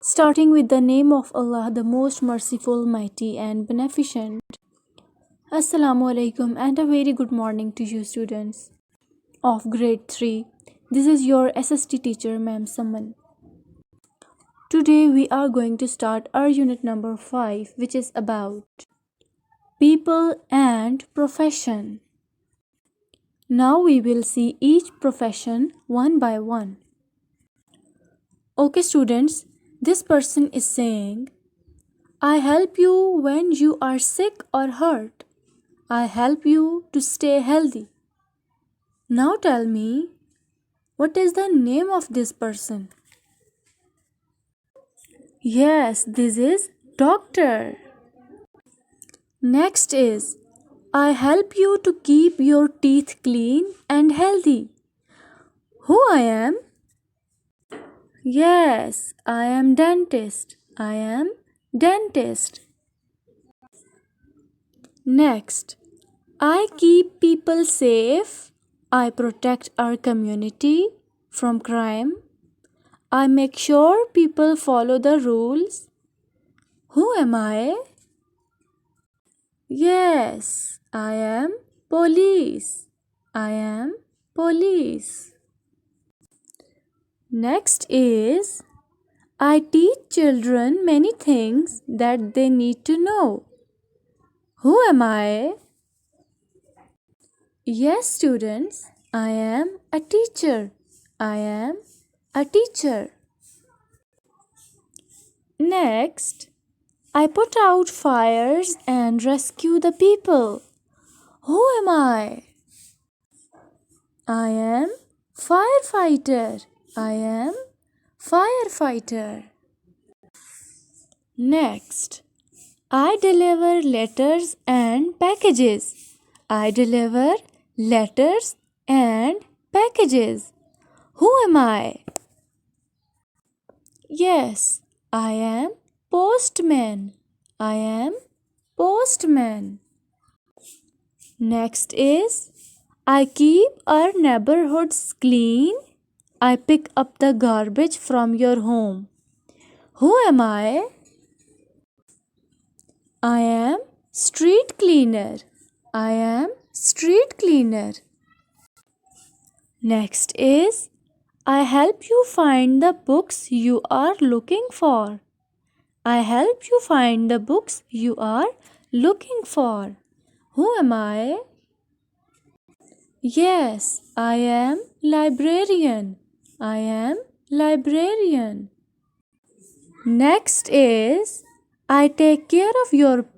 Starting with the name of Allah, the most merciful, mighty, and beneficent. Assalamu alaikum and a very good morning to you students of grade 3. This is your SST teacher, Ma'am Saman. Today we are going to start our unit number 5, which is about people and profession. Now we will see each profession one by one. Okay students, this person is saying, I help you when you are sick or hurt. I help you to stay healthy. Now tell me, what is the name of this person? Yes, this is doctor. Next is, I help you to keep your teeth clean and healthy. Who I am? Yes, I am dentist. I am dentist. Next, I keep people safe. I protect our community from crime. I make sure people follow the rules. Who am I? Yes, I am police. I am police. Next is, I teach children many things that they need to know. Who am I? Yes, students, I am a teacher. I am a teacher. Next, I put out fires and rescue the people. Who am I? I am firefighter. I am firefighter. Next, I deliver letters and packages. I deliver letters and packages. Who am I? Yes, I am postman. I am postman. Next is, I keep our neighborhoods clean. I pick up the garbage from your home. Who am I? I am street cleaner. I am street cleaner. Next is, I help you find the books you are looking for. I help you find the books you are looking for. Who am I? Yes, I am librarian. I am librarian. Next is, I take care of your